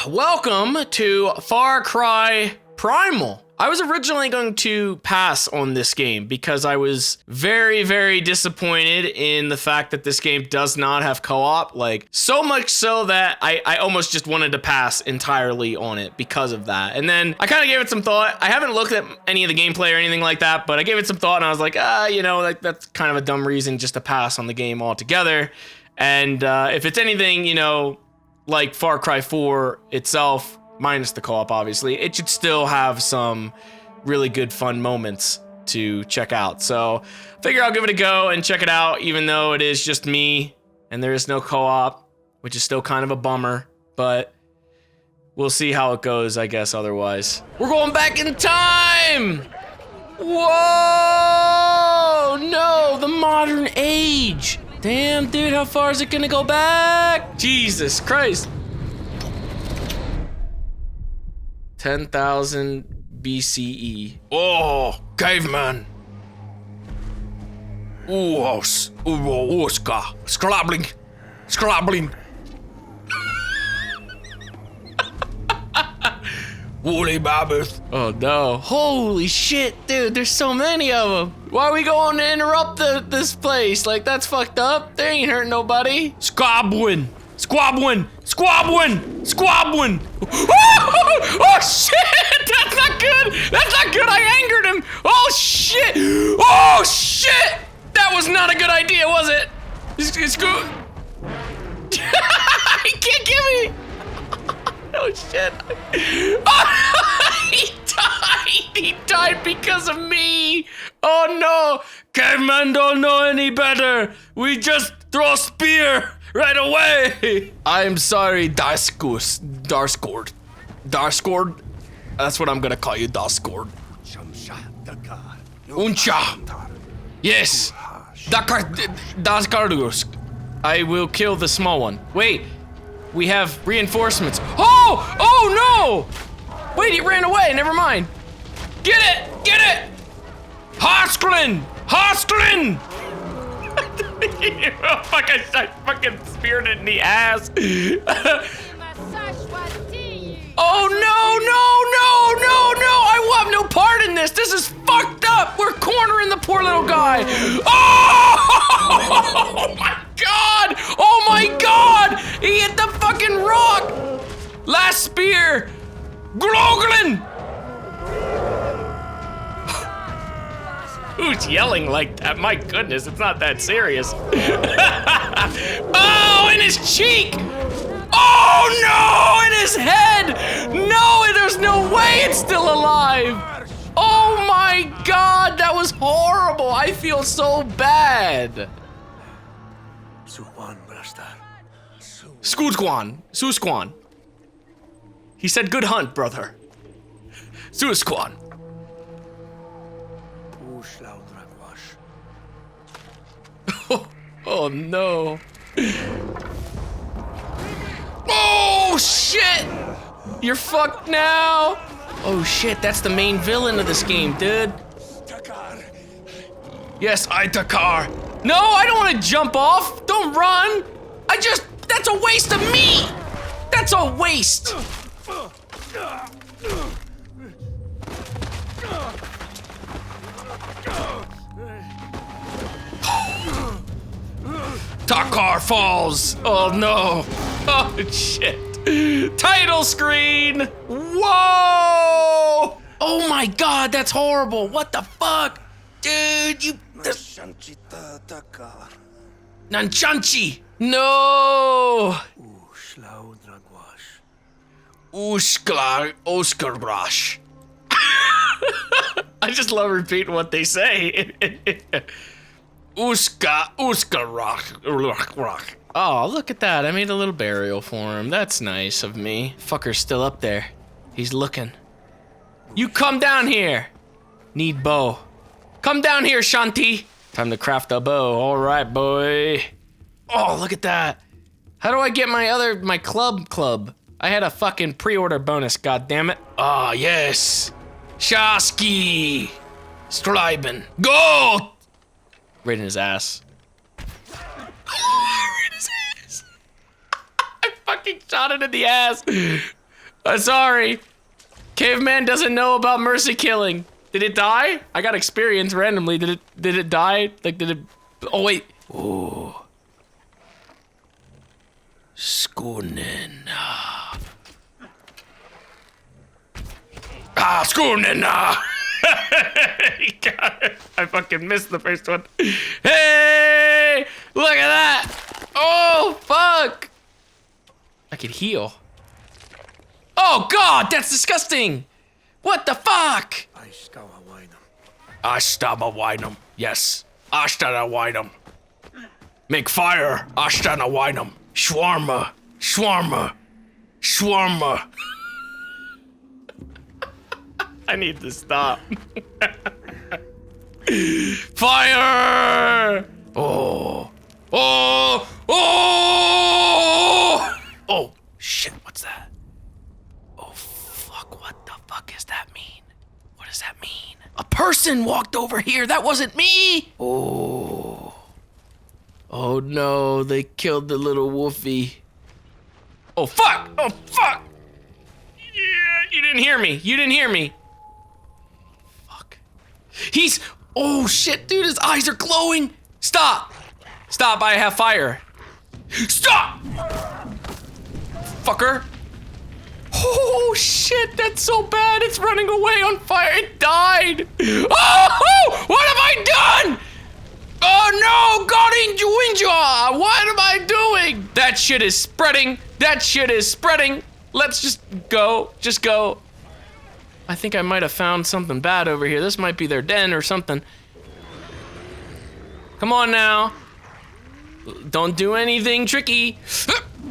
Welcome to Far Cry Primal. I was originally going to pass on this game because I was very, very disappointed in the fact that this game does not have co-op. Like, so much so that I almost just wanted to pass entirely on it because of that. And then I kind of gave it some thought. I haven't looked at any of the gameplay or anything like that, but I gave it some thought and I was like, you know, like that's kind of a dumb reason just to pass on the game altogether. And if it's anything, you know, like Far Cry 4 itself, minus the co-op, obviously, it should still have some really good fun moments to check out. So I figure I'll give it a go and check it out, even though it is just me and there is no co-op, which is still kind of a bummer, but we'll see how it goes, I guess, otherwise. We're going back in time! Whoa! No, the modern age! Damn, dude, how far is it gonna go back? Jesus Christ. 10,000 BCE. Oh, caveman. Oska. Scrabbling. Woolly mammoth. Oh no. Holy shit, dude, there's so many of them. Why are we going to interrupt this place? Like, that's fucked up. They ain't hurting nobody. Squabbling. Oh shit, that's not good. That's not good, I angered him. Oh shit. That was not a good idea, was it? It's good. He can't get me. Oh shit. He died because of me. Oh no. Cavemen don't know any better. We just throw a spear right away. I'm sorry, Darskord. That's what I'm gonna call you, Darskord. Uncha. Yes. Darskardus. I will kill the small one. Wait. We have reinforcements. Oh no! Wait, he ran away, never mind. Get it! Hosklin! Fuck, I fucking speared it in the ass. Oh no! I want no part in this. This is fucked up. We're cornering the poor little guy. Oh my god! He hit the fucking rock. Last spear. Gloglin. Who's yelling like that? My goodness, it's not that serious. Oh, in his cheek! Oh no, in his head! No, there's no way it's still alive! Oh my god, that was horrible! I feel so bad! Susquan. He said good hunt, brother. Susquan. Oh no. Oh shit! You're fucked now! Oh shit, that's the main villain of this game, dude. Yes, Itakar. No, I don't want to jump off. Don't run. That's a waste of me. That's a waste. Takar falls! Oh no! Oh shit! Title screen! Whoa! Oh my god, that's horrible! What the fuck? Dude, you... Nanchanchi! No! Oskarbrash. I just love repeating what they say. Rock. Oh, look at that. I made a little burial for him. That's nice of me. Fucker's still up there. He's looking. You come down here. Need bow. Come down here, Shanti. Time to craft a bow. All right, boy. Oh, look at that. How do I get my club? I had a fucking pre-order bonus, goddammit. Ah, yes. Shasky. Stryben. Go! Right in his ass. Right in his ass. I fucking shot it in the ass. I'm sorry. Caveman doesn't know about mercy killing. Did it die? I got experience randomly. Did it die? Like, did it... Oh, wait. Ooh. Skoonin. Skoonin. God, I fucking missed the first one. Hey! Look at that! Oh, fuck! I could heal. Oh, God! That's disgusting! What the fuck? Ashtabawainum. Yes. Ashtabawainum. Make fire. Ashtabawainum. Shawarma. Shawarma. Shawarma. I need to stop. Fire! Oh. Oh. Oh. Oh. Shit, what's that? Oh, fuck. What the fuck does that mean? What does that mean? A person walked over here. That wasn't me. Oh. Oh, no. They killed the little wolfie. Oh, fuck. Oh, fuck. Yeah, you didn't hear me. You didn't hear me. He's, oh shit, dude, his eyes are glowing. Stop. Stop, I have fire. Stop! Fucker. Oh shit, that's so bad. It's running away on fire. It died. Oh, what have I done? Oh no, God Injuinja. What am I doing? That shit is spreading. That shit is spreading. Let's just go. Just go. I think I might have found something bad over here. This might be their den or something. Come on now. Don't do anything tricky.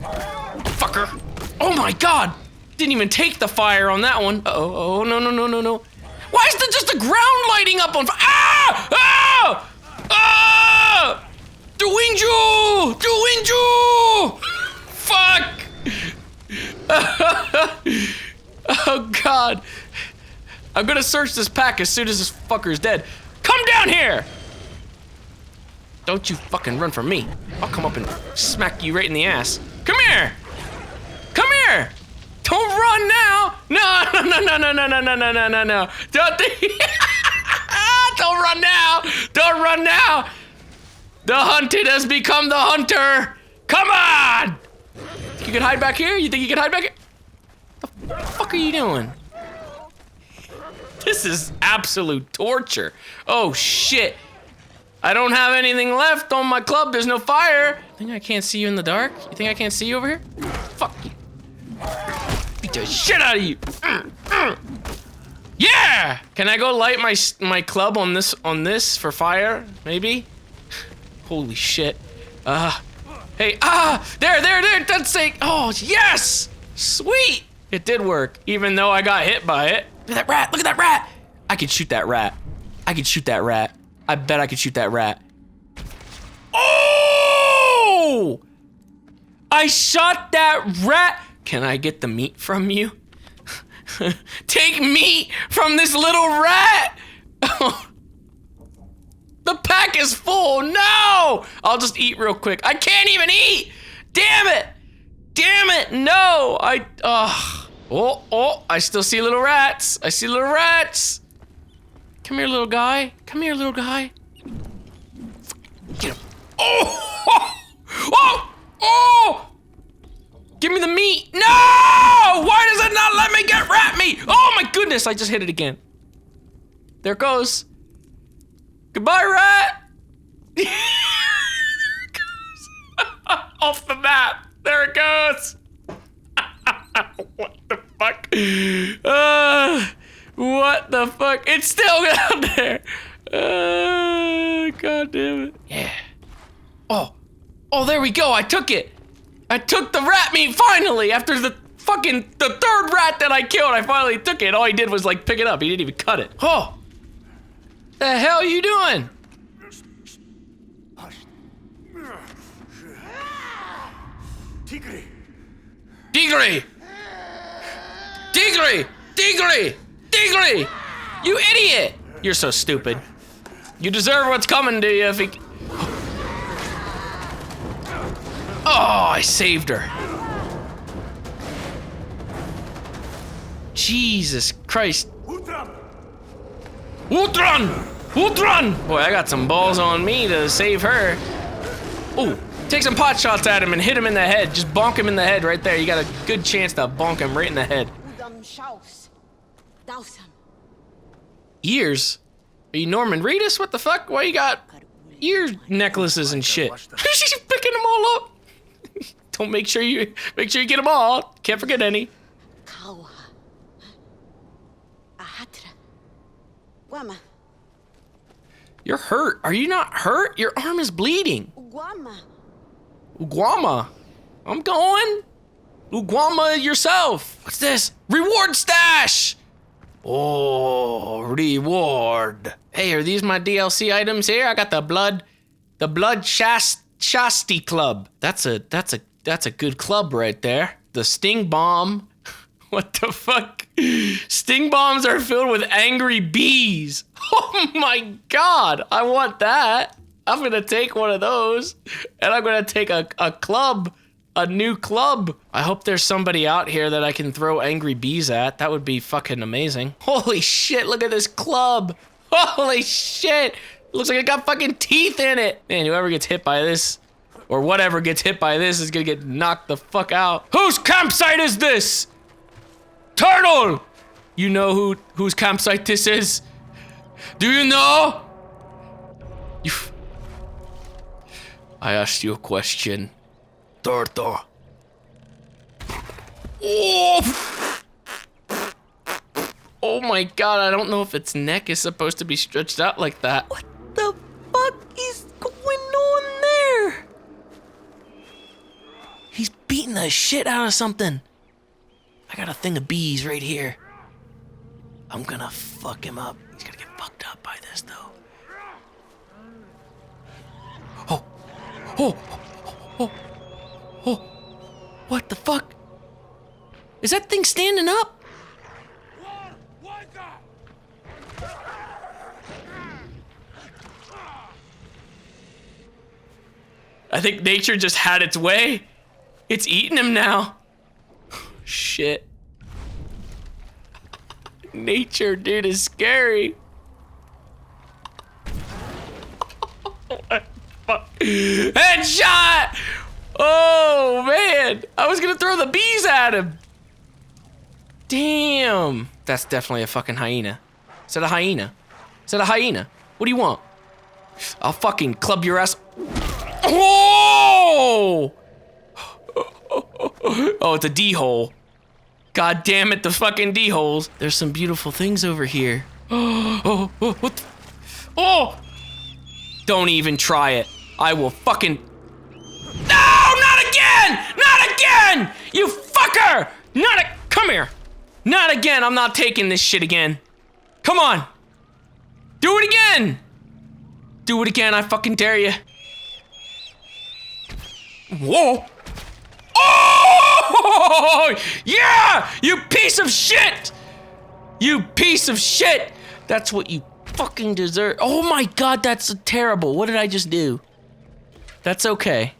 Fucker. Oh my God. Didn't even take the fire on that one. Uh-oh, oh, no, no, no, no, no. Why is there just the ground lighting up on fire? Ah! Ah! Ah! Duinju! Duinju! Fuck! Oh God. I'm gonna search this pack as soon as this fucker's dead. Come down here! Don't you fucking run from me. I'll come up and smack you right in the ass. Come here! Come here! Don't run now! No, no, no, no, no, no, no, no, no, no, no. Don't run now! Don't run now! The hunted has become the hunter! Come on! You can hide back here? You think you can hide back here? What the fuck are you doing? This is absolute torture. Oh shit. I don't have anything left on my club. There's no fire. Think I can't see you in the dark? You think I can't see you over here? Fuck you. Beat the shit out of you. Yeah! Can I go light my club on this for fire? Maybe? Holy shit. Hey, there, that's saying, oh, yes! Sweet! It did work, even though I got hit by it. Look at that rat, look at that rat! I could shoot that rat. I could shoot that rat. I bet I could shoot that rat. Oh! I shot that rat! Can I get the meat from you? Take meat from this little rat! The pack is full, no! I'll just eat real quick. I can't even eat! Damn it! Damn it, no! Oh, I still see little rats. I see little rats. Come here, little guy. Come here, little guy. Get him. Oh! Give me the meat. No! Why does it not let me get rat meat? Oh my goodness, I just hit it again. There it goes. Goodbye, rat. There it goes. Off the map. There it goes. What the fuck? What the fuck? It's still down there. God damn it. Yeah. Oh, there we go. I took it. I took the rat meat finally after the third rat that I killed. I finally took it. All he did was like pick it up. He didn't even cut it. Oh. The hell are you doing? Tigre! You idiot! You're so stupid. You deserve what's coming to you if he... Oh, I saved her. Jesus Christ. Ultron! Ultron! Boy, I got some balls on me to save her. Ooh, take some pot shots at him and hit him in the head. Just bonk him in the head right there. You got a good chance to bonk him right in the head. Ears? Are you Norman Reedus? What the fuck? Why you got ear necklaces and shit? She's picking them all up. Don't make sure you get them all. Can't forget any. You're hurt. Are you not hurt? Your arm is bleeding. Uguama. I'm going. Uguama yourself. What's this? Reward stash. Oh, reward. Hey, are these my DLC items here? I got the blood Shasti club. That's a good club right there. The sting bomb. What the fuck? Sting bombs are filled with angry bees. Oh my god, I want that. I'm gonna take one of those, and I'm gonna take a club, a new club. I hope there's somebody out here that I can throw angry bees at. That would be fucking amazing. Holy shit, look at this club. Holy shit. Looks like it got fucking teeth in it. Man, whoever gets hit by this, or whatever gets hit by this, is gonna get knocked the fuck out. Whose campsite is this? Turtle! You know whose campsite this is? Do you know? I asked you a question. Turtle. Oh! Oh my god, I don't know if its neck is supposed to be stretched out like that. What the fuck is going on there? He's beating the shit out of something. I got a thing of bees right here. I'm gonna fuck him up. He's gonna get fucked up by this, though. Oh. Oh. Oh. Oh. What the fuck? Is that thing standing up? I think nature just had its way. It's eating him now. Shit. Nature, dude, is scary. Headshot! Oh, man. I was gonna throw the bees at him. Damn. That's definitely a fucking hyena. Is that a hyena? Is that a hyena? What do you want? I'll fucking club your ass. Oh! Oh, it's a D-hole. God damn it, the fucking D-holes. There's some beautiful things over here. Oh, what the? Oh! Don't even try it. I will fucking... No, not again! Not again! You fucker! Come here. Not again, I'm not taking this shit again. Come on. Do it again. Do it again, I fucking dare you. Whoa. Oh! Yeah! You piece of shit! You piece of shit! That's what you fucking deserve. Oh my god, that's terrible. What did I just do? That's okay.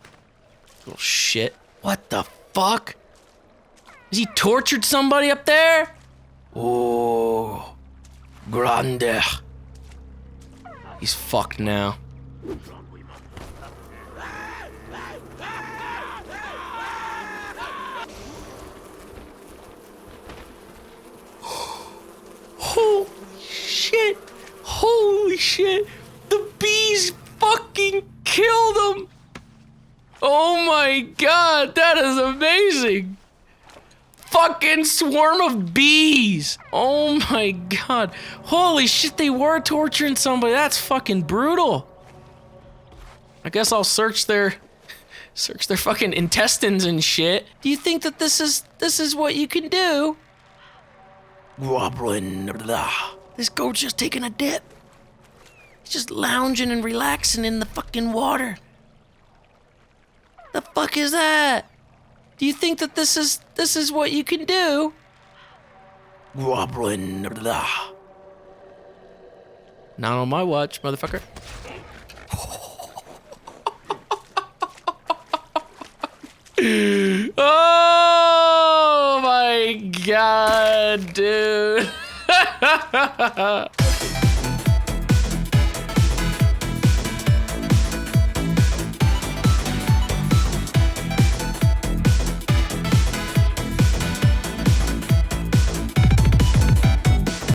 Little shit. What the fuck? Has he tortured somebody up there? Oh. Grande. He's fucked now. Holy shit! Holy shit! The bees fucking killed him! Oh my god, that is amazing! Fucking swarm of bees! Oh my god. Holy shit, they were torturing somebody. That's fucking brutal. I guess I'll search their fucking intestines and shit. Do you think that this is what you can do? This goat's just taking a dip. He's just lounging and relaxing in the fucking water. The fuck is that? Do you think that this is what you can do? Not on my watch, motherfucker. Oh my god, dude.